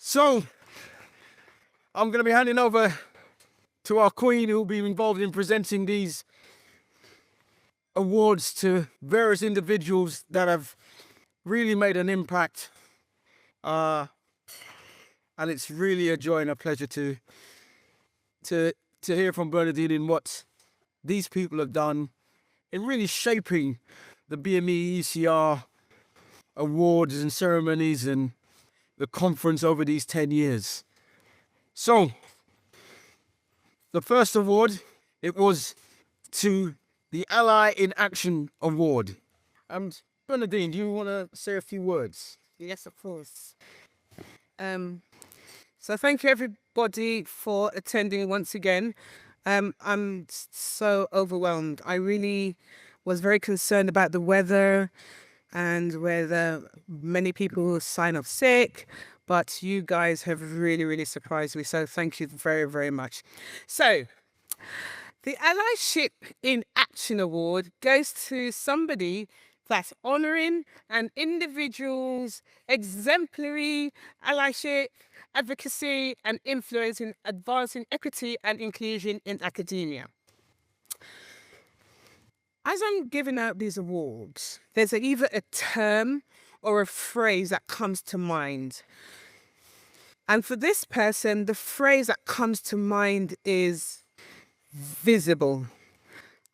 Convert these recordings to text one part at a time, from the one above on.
So, I'm going to be handing over to our queen, who will be involved in presenting these awards to various individuals that have really made an impact. And it's really a joy and a pleasure to hear from Bernadine in what these people have done in really shaping the BME ECR awards and ceremonies and the conference over these 10 years. So, the first award, it was to the Ally in Action Award. Bernadine, do you want to say a few words? Yes, of course. So thank you everybody for attending once again. I'm so overwhelmed. I really was very concerned about the weather and whether many people sign off sick, but you guys have really surprised me. So thank you very, very much. So the Allyship in Action Award goes to somebody that's honouring an individual's exemplary allyship, advocacy and influence in advancing equity and inclusion in academia. As I'm giving out these awards, there's either a term or a phrase that comes to mind. And for this person, the phrase that comes to mind is visible.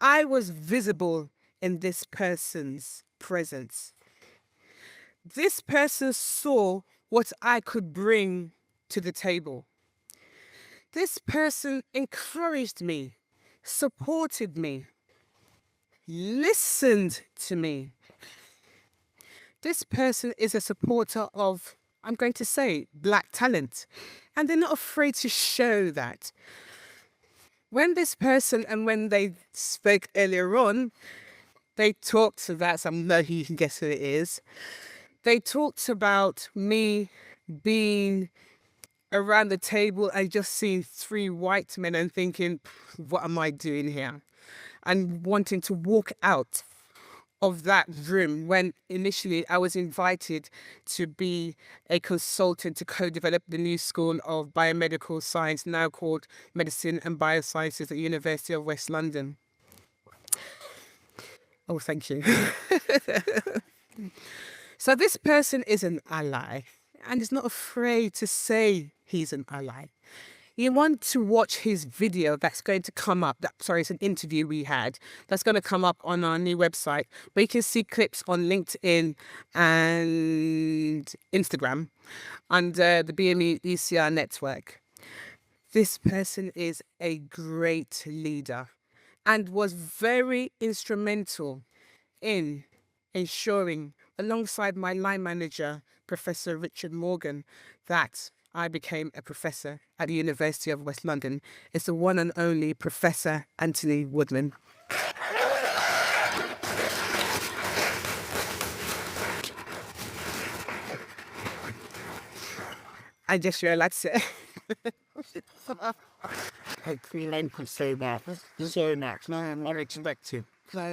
I was visible in this person's presence. This person saw what I could bring to the table. This person encouraged me, supported me, listened to me. This person is a supporter of, I'm going to say, black talent, and they're not afraid to show that. When this person, and when they spoke earlier on, they talked about, I know you can guess who it is. They talked about me being around the table and just seeing three white men and thinking, what am I doing here? And wanting to walk out of that room when initially I was invited to be a consultant to co-develop the new school of biomedical science, now called Medicine and Biosciences at the University of West London. Oh, thank you. So this person is an ally and is not afraid to say he's an ally. You want to watch his video that's going to come up. It's an interview we had that's going to come up on our new website. But you can see clips on LinkedIn and Instagram under the BME ECR network. This person is a great leader and was very instrumental in ensuring, alongside my line manager, Professor Richard Morgan, that I became a professor at the University of West London. It's the one and only Professor Anthony Woodman. I just realized it. I could say that. So next, no, I'm not expecting. Oh,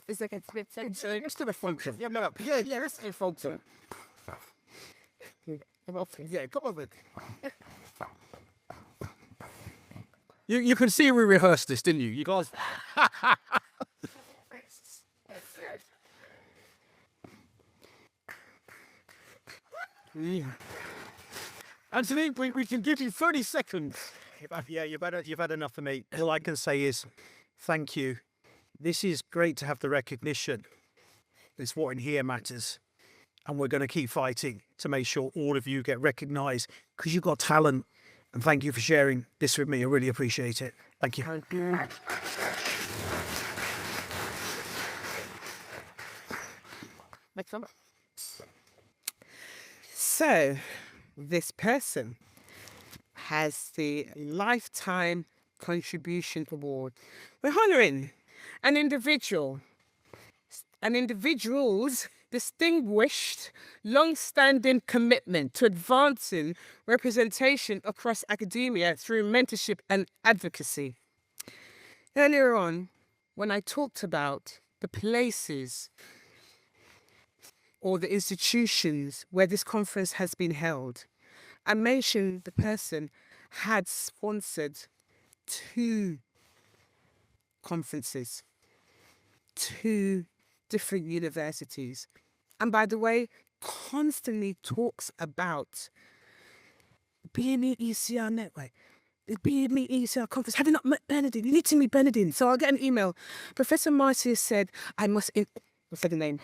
it's like It's still a function. Yeah, no, yeah, it's a function. Yeah, come on with it. You can see we rehearsed this, didn't you? You guys. Yeah. Anthony, we can give you 30 seconds. Yeah, you've had enough of me. All I can say is thank you. This is great to have the recognition. It's what in here matters. And we're going to keep fighting to make sure all of you get recognised because you've got talent. And thank you for sharing this with me. I really appreciate it. Thank you. Thank you. Next one. So, this person has the Lifetime Contribution Award. We're honouring an individual's distinguished, long-standing commitment to advancing representation across academia through mentorship and advocacy. Earlier on, when I talked about the places or the institutions where this conference has been held. I mentioned the person had sponsored 2 conferences, 2 different universities. And by the way, constantly talks about BME ECR network, the BME ECR conference. Have you not met Bernadine? You need to meet Bernadine. So I'll get an email. Professor Marcia said, I must... What's the name?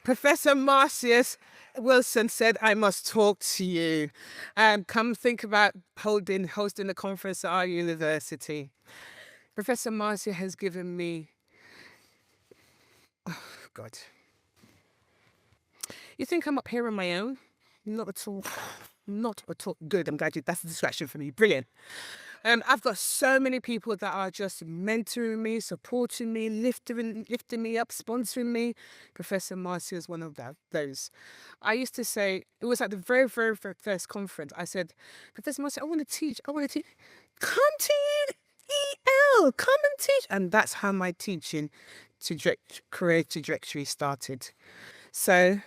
Professor Marcius Wilson said, I must talk to you. Come think about hosting a conference at our university. Professor Marcia has given me... Oh, God. You think I'm up here on my own? Not at all. Not at all. Good, I'm glad that's a distraction for me. Brilliant. I've got so many people that are just mentoring me, supporting me, lifting me up, sponsoring me. Professor Marcia is one of those. I used to say, it was at the very, very first conference, I said, Professor Marcia, I want to teach. Come to EL, come and teach. And that's how my teaching career trajectory started. So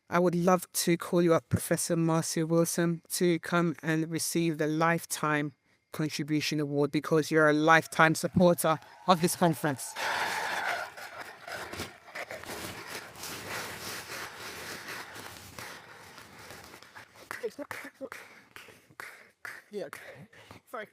I would love to call you up, Professor Marcia Wilson, to come and receive the Lifetime Contribution Award because you're a lifetime supporter of this conference. Yeah. Sorry.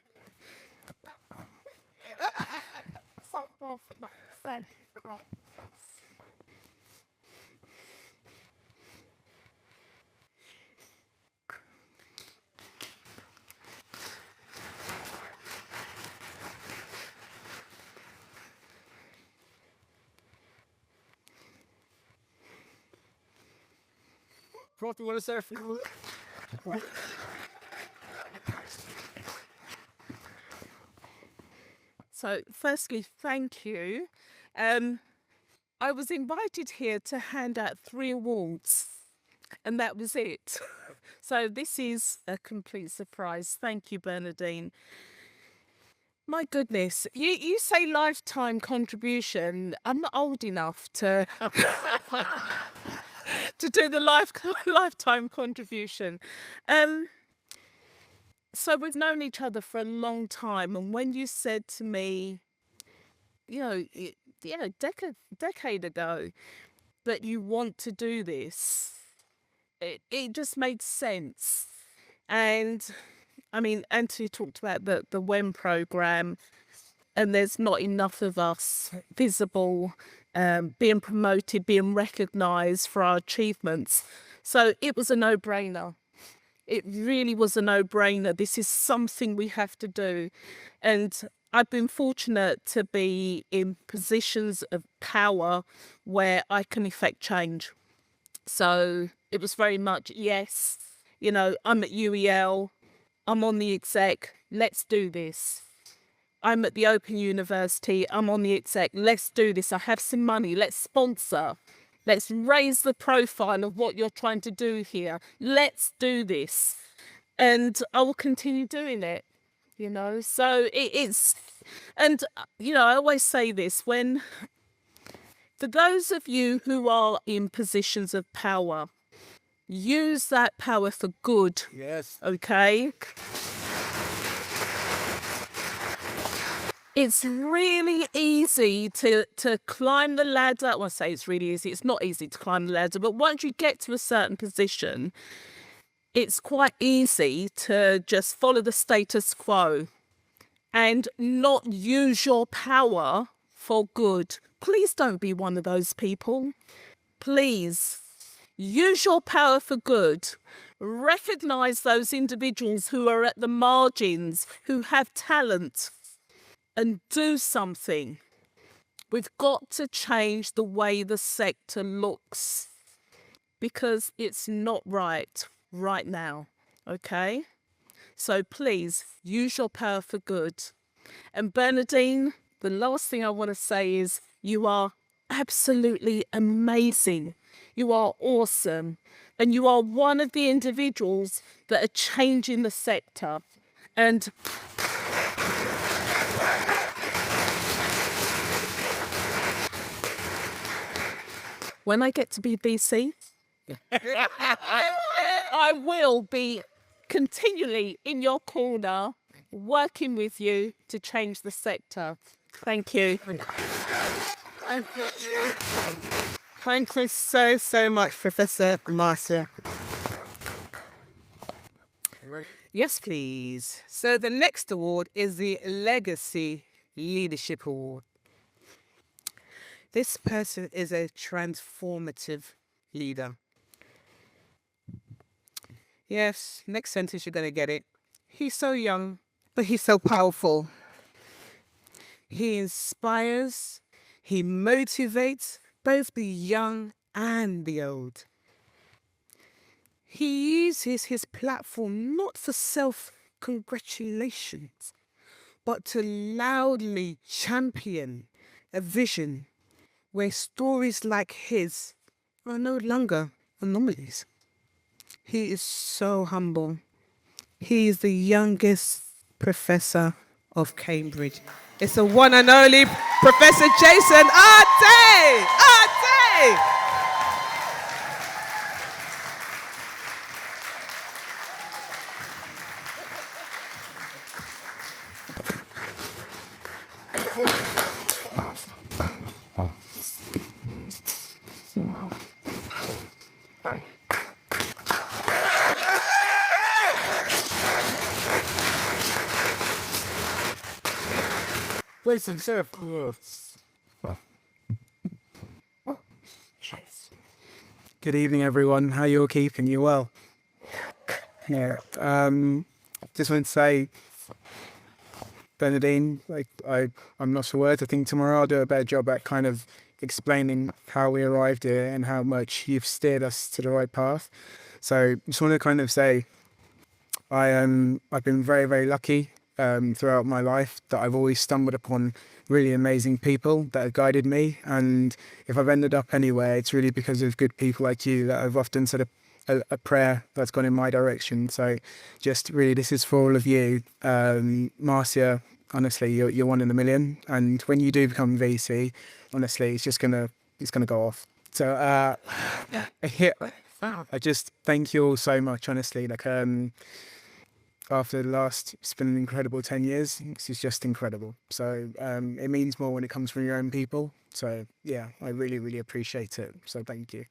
Prof, you want to say a few? So, firstly, thank you. I was invited here to hand out 3 awards, and that was it. So this is a complete surprise. Thank you, Bernadine. My goodness, you say lifetime contribution. I'm not old enough to to do the lifetime contribution. So we've known each other for a long time, and when you said to me, a decade ago, that you want to do this, it just made sense. And I mean, Anthony talked about the WEM program, and there's not enough of us visible, being promoted, being recognised for our achievements. So it was a no-brainer. It really was a no-brainer. This is something we have to do. And I've been fortunate to be in positions of power where I can effect change. So it was very much, yes, I'm at UEL, I'm on the exec, let's do this. I'm at the Open University, I'm on the exec, let's do this. I have some money, let's sponsor. Let's raise the profile of what you're trying to do here. Let's do this. And I will continue doing it, So it's, and, I always say this, for those of you who are in positions of power, use that power for good. Yes. Okay? It's really easy to climb the ladder. Well, I say it's really easy. It's not easy to climb the ladder, but once you get to a certain position, it's quite easy to just follow the status quo and not use your power for good. Please don't be one of those people. Please use your power for good. Recognise those individuals who are at the margins, who have talent, and do something. We've got to change the way the sector looks because it's not right now, okay? So please use your power for good. And Bernadine, the last thing I want to say is you are absolutely amazing. You are awesome. And you are one of the individuals that are changing the sector. And when I get to be VC, I will be continually in your corner, working with you to change the sector. Thank you. Thank you so much, Professor Marcia. Yes, please. So the next award is the Legacy Leadership Award. This person is a transformative leader. Yes, next sentence, you're going to get it. He's so young, but he's so powerful. He inspires, he motivates both the young and the old. He uses his platform not for self-congratulations, but to loudly champion a vision where stories like his are no longer anomalies. He is so humble. He is the youngest professor of Cambridge. It's the one and only Professor Jason Arte! Arte! Listen, sir. Good evening, everyone. How you all keeping? You well? Yeah. Just want to say, Bernadine, I'm not for words. I think tomorrow I'll do a better job at kind of explaining how we arrived here and how much you've steered us to the right path. So just want to kind of say, I've been very, very lucky throughout my life that I've always stumbled upon really amazing people that have guided me. And if I've ended up anywhere, it's really because of good people like you that I've often said a prayer that's gone in my direction. So just really, this is for all of you. Marcia, honestly, you're one in a million. And when you do become VC, honestly, it's gonna go off. So I just thank you all so much, honestly. After the last, it's been an incredible 10 years. This is just incredible. So it means more when it comes from your own people. So yeah, I really, really appreciate it. So thank you.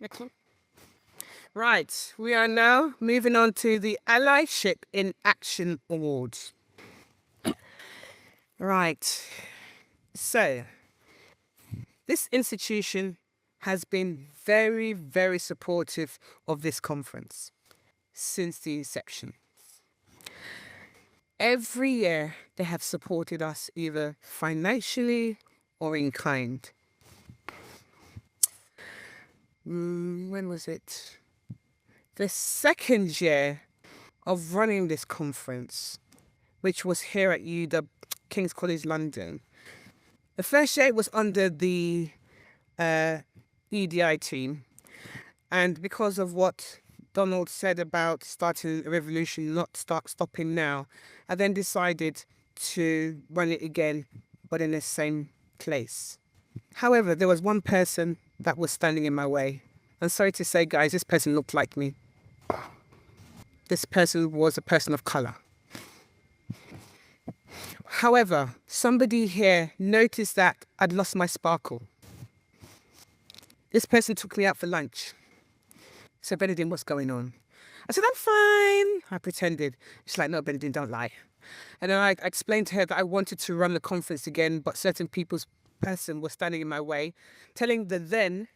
Excellent. Right, we are now moving on to the Allyship in Action Awards. Right, so this institution has been very, very supportive of this conference since the inception. Every year they have supported us either financially or in kind. When was it? The second year of running this conference, which was here at UW, King's College London. The first year was under the EDI team, and because of what Donald said about starting a revolution, not stopping now, I then decided to run it again, but in the same place. However, there was one person that was standing in my way. I'm sorry to say, guys, this person looked like me. This person was a person of colour. However, somebody here noticed that I'd lost my sparkle. This person took me out for lunch. So, Bernadine, what's going on? I said, I'm fine. I pretended. She's like, no, Bernadine, don't lie. And then I explained to her that I wanted to run the conference again, but certain people's person was standing in my way, telling the then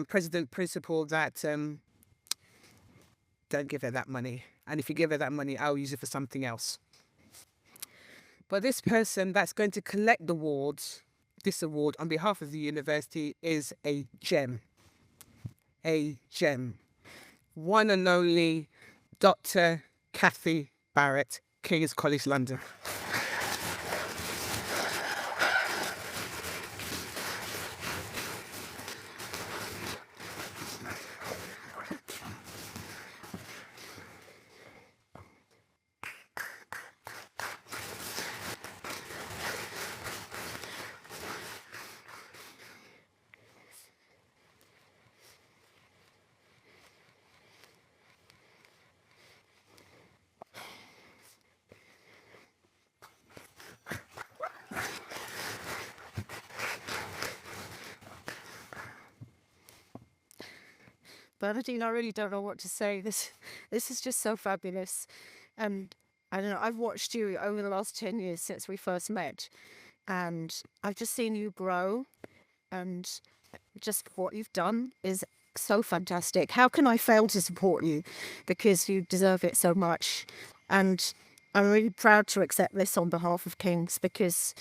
president principal that don't give her that money. And if you give her that money, I'll use it for something else. But this person that's going to collect the awards, this award on behalf of the university, is a gem. A gem. One and only Dr. Kathy Barrett, King's College London. Bernadine, I really don't know what to say. This is just so fabulous. And I don't know, I've watched you over the last 10 years since we first met, and I've just seen you grow, and just what you've done is so fantastic. How can I fail to support you? Because you deserve it so much. And I'm really proud to accept this on behalf of King's, because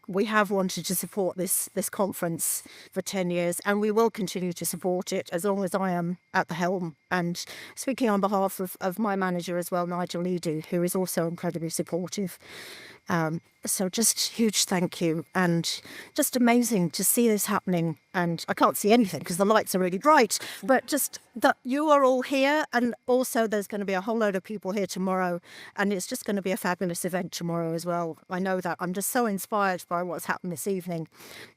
we have wanted to support this conference for 10 years, and we will continue to support it as long as I am at the helm. And speaking on behalf of my manager as well, Nigel Edu, who is also incredibly supportive. So just huge thank you, and just amazing to see this happening. And I can't see anything because the lights are really bright, but just that you are all here, and also there's going to be a whole load of people here tomorrow, and it's just going to be a fabulous event tomorrow as well. I know that. I'm just so inspired by what's happened this evening.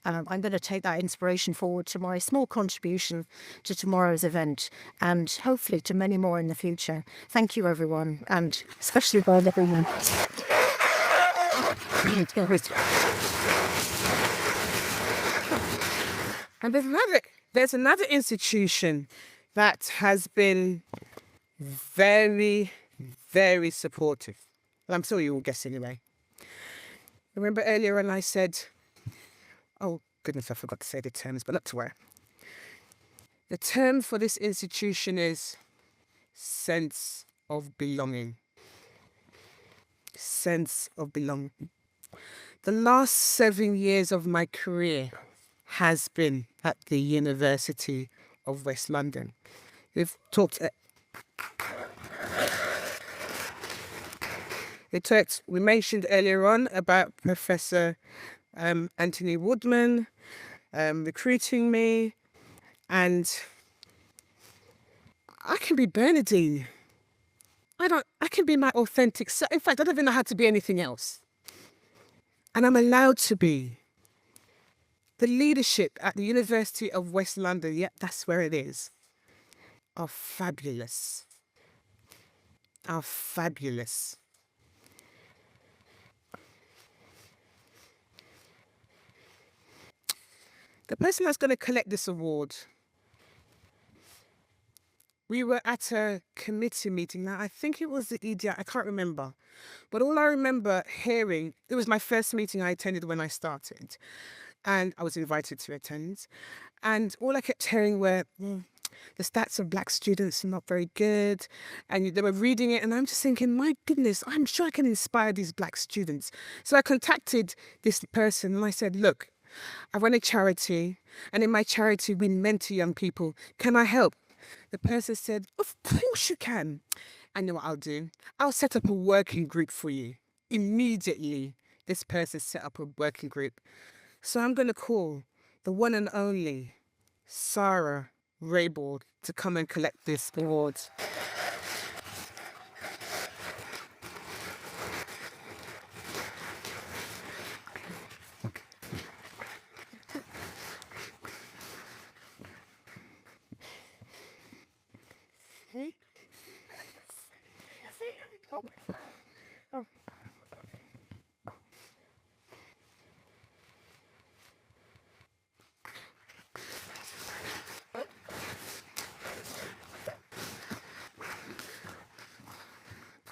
I'm going to take that inspiration forward to my small contribution to tomorrow's event, and hopefully to many more in the future. Thank you, everyone, and especially by everyone. And there's another institution that has been very, very supportive. Well, I'm sure you will guess anyway. Remember earlier when I said, oh goodness, I forgot to say the terms, but not to worry. The term for this institution is sense of belonging. Sense of belonging. The last 7 years of my career has been at the University of West London. We mentioned earlier on about Professor Anthony Woodman recruiting me, and I can be Bernadine. I can be my authentic self. In fact, I don't even know how to be anything else. And I'm allowed to be. The leadership at the University of West London, yep, that's where it is, are fabulous. Are fabulous. The person that's going to collect this award, we were at a committee meeting. Now, I think it was the EDI, I can't remember. But all I remember hearing, it was my first meeting I attended when I started. And I was invited to attend. And all I kept hearing were, the stats of black students are not very good. And they were reading it, and I'm just thinking, my goodness, I'm sure I can inspire these black students. So I contacted this person, and I said, look, I run a charity, and in my charity, we mentor young people. Can I help? The person said, of course you can. I know what I'll do. I'll set up a working group for you. Immediately, this person set up a working group. So I'm going to call the one and only Sarah Raybould to come and collect this award.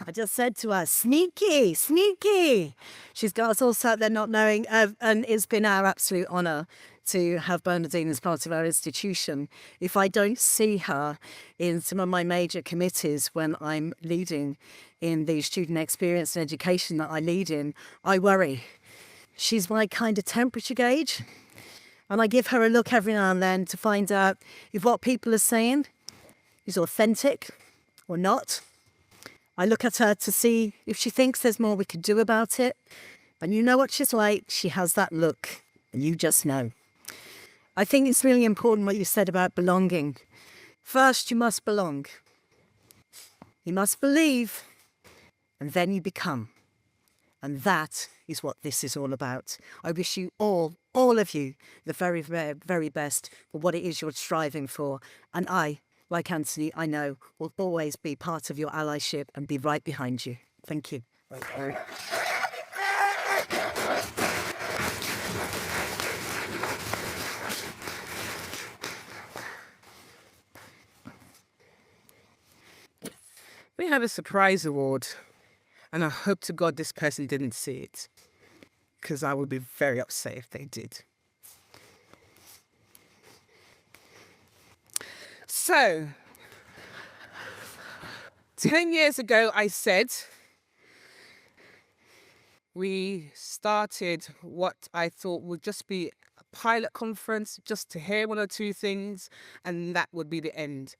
I just said to her, sneaky, sneaky. She's got us all sat there not knowing, and it's been our absolute honour to have Bernadine as part of our institution. If I don't see her in some of my major committees when I'm leading in the student experience and education that I lead in, I worry. She's my kind of temperature gauge, and I give her a look every now and then to find out if what people are saying is authentic or not. I look at her to see if she thinks there's more we could do about it. And you know what she's like. She has that look, and you just know. I think it's really important what you said about belonging. First, you must belong. You must believe, and then you become. And that is what this is all about. I wish you all of you, the very, very, very best for what it is you're striving for. And I, like Anthony, I know, will always be part of your allyship and be right behind you. Thank you. We have a surprise award, and I hope to God this person didn't see it, because I would be very upset if they did. So, 10 years ago, I said we started what I thought would just be a pilot conference, just to hear one or two things, and that would be the end.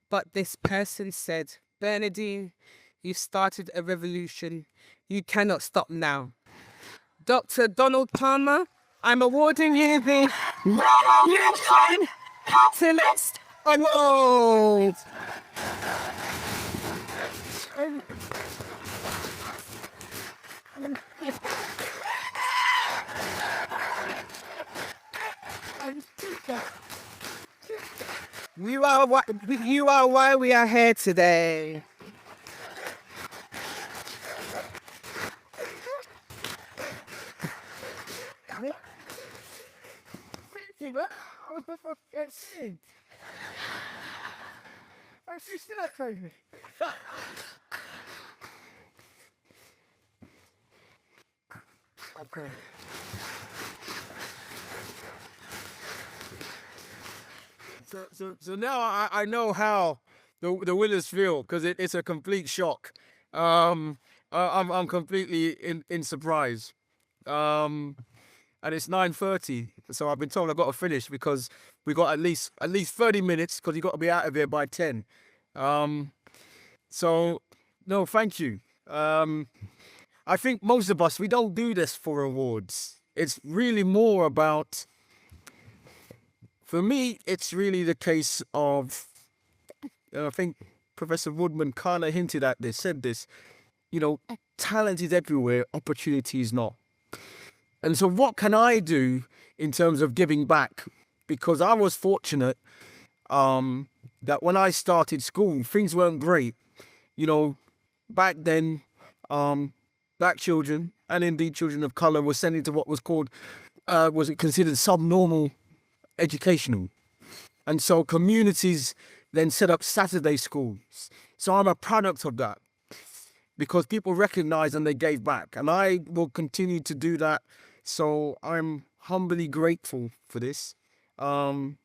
But this person said, Bernadine, you started a revolution. You cannot stop now. Dr. Donald Palmer, I'm awarding you the Revolution Catalyst Award. You are why we are here today. Okay. So now I know how the winners feel, because it's a complete shock. I'm completely in surprise. And it's 9:30, so I've been told I've got to finish because we got at least 30 minutes, because you got to be out of here by 10. So no, thank you. I think most of us, we don't do this for awards. It's really more about, for me, it's really the case of, I think Professor Woodman kind of hinted at this, said this, talent is everywhere, opportunity is not. And so what can I do in terms of giving back? Because I was fortunate that when I started school, things weren't great. Back then, black children, and indeed children of colour, were sent into what was called, was it considered subnormal educational. And so communities then set up Saturday schools. So I'm a product of that, because people recognized and they gave back. And I will continue to do that. So I'm humbly grateful for this. And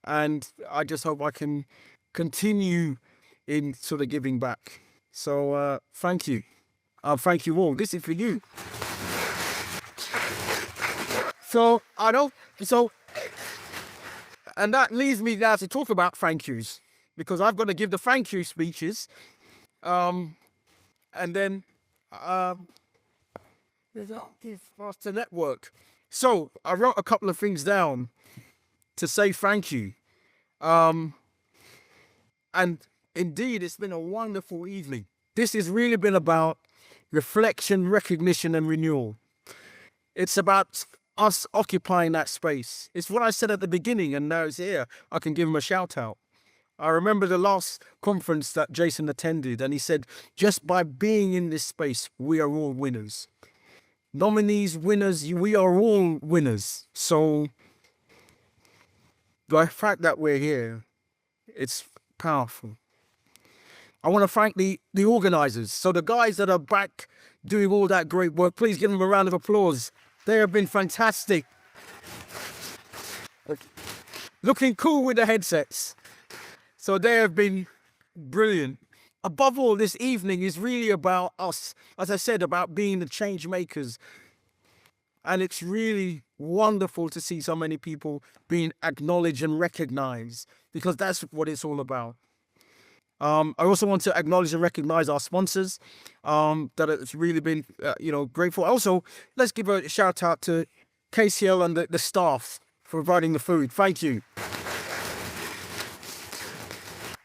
I just hope I can continue in sort of giving back. So thank you. Thank you all. This is for you. And that leads me now to talk about thank yous, because I've got to give the thank you speeches. And then there's to network. So I wrote a couple of things down to say thank you. And indeed, it's been a wonderful evening. This has really been about reflection, recognition, and renewal. It's about us occupying that space. It's what I said at the beginning, and now it's here. I can give him a shout out. I remember the last conference that Jason attended, and he said, just by being in this space, we are all winners. Nominees, winners, we are all winners. So the fact that we're here, it's powerful. I want to thank the organisers. So the guys that are back doing all that great work, please give them a round of applause. They have been fantastic. Looking cool with the headsets. So they have been brilliant. Above all, this evening is really about us, as I said, about being the change makers. And it's really wonderful to see so many people being acknowledged and recognized, because that's what it's all about. I also want to acknowledge and recognize our sponsors, that it's really been, grateful. Also, let's give a shout out to KCL and the staff for providing the food. Thank you.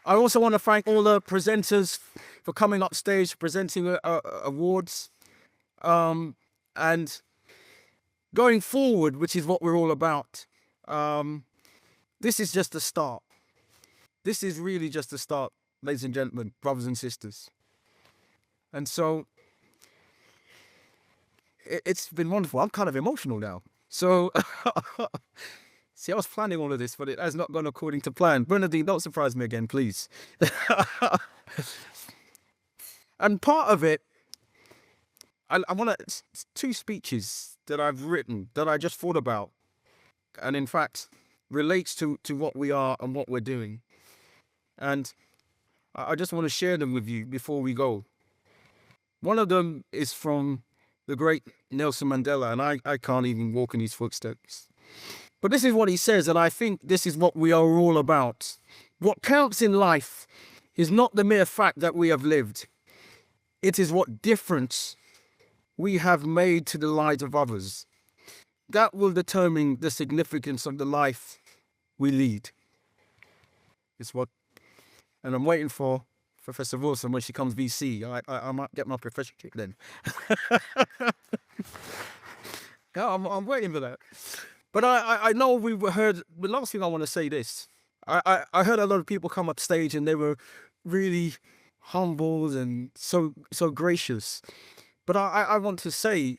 I also want to thank all the presenters for coming up stage, presenting awards, and going forward, which is what we're all about. This is just the start. This is really just the start, ladies and gentlemen, brothers and sisters. And so it's been wonderful. I'm kind of emotional now. So see, I was planning all of this, but it has not gone according to plan. Bernadine, don't surprise me again, please. And part of it, I want to, two speeches that I've written that I just thought about, and in fact relates to what we are and what we're doing. And I just want to share them with you before we go. One of them is from the great Nelson Mandela, and I can't even walk in his footsteps. But this is what he says, and I think this is what we are all about. What counts in life is not the mere fact that we have lived. It is what difference we have made to the lives of others. That will determine the significance of the life we lead. It's what, and I'm waiting for Professor Wilson when she comes VC. I might get my professorship then. Yeah, I'm waiting for that. But I know we've heard, the last thing I want to say this. I heard a lot of people come up stage and they were really humble and so gracious. But I want to say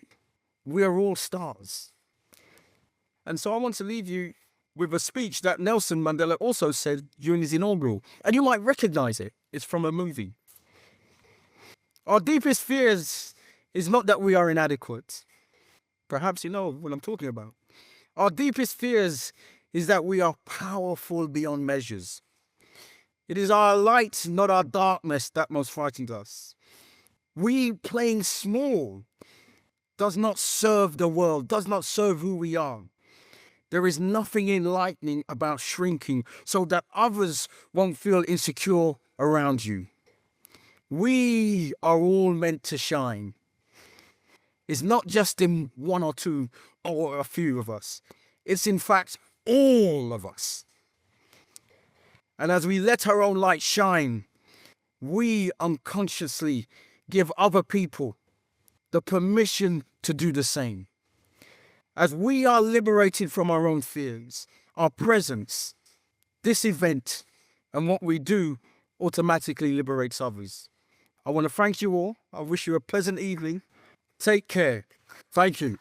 we are all stars. And so I want to leave you with a speech that Nelson Mandela also said during his inaugural. And you might recognize it. It's from a movie. Our deepest fears is not that we are inadequate. Perhaps you know what I'm talking about. Our deepest fears is that we are powerful beyond measures. It is our light, not our darkness, that most frightens us. We playing small does not serve the world, does not serve who we are. There is nothing enlightening about shrinking so that others won't feel insecure around you. We are all meant to shine. It's not just in one or two or a few of us. It's in fact all of us. And as we let our own light shine, we unconsciously give other people the permission to do the same. As we are liberated from our own fears, our presence, this event, and what we do automatically liberates others. I want to thank you all. I wish you a pleasant evening. Take care. Thank you.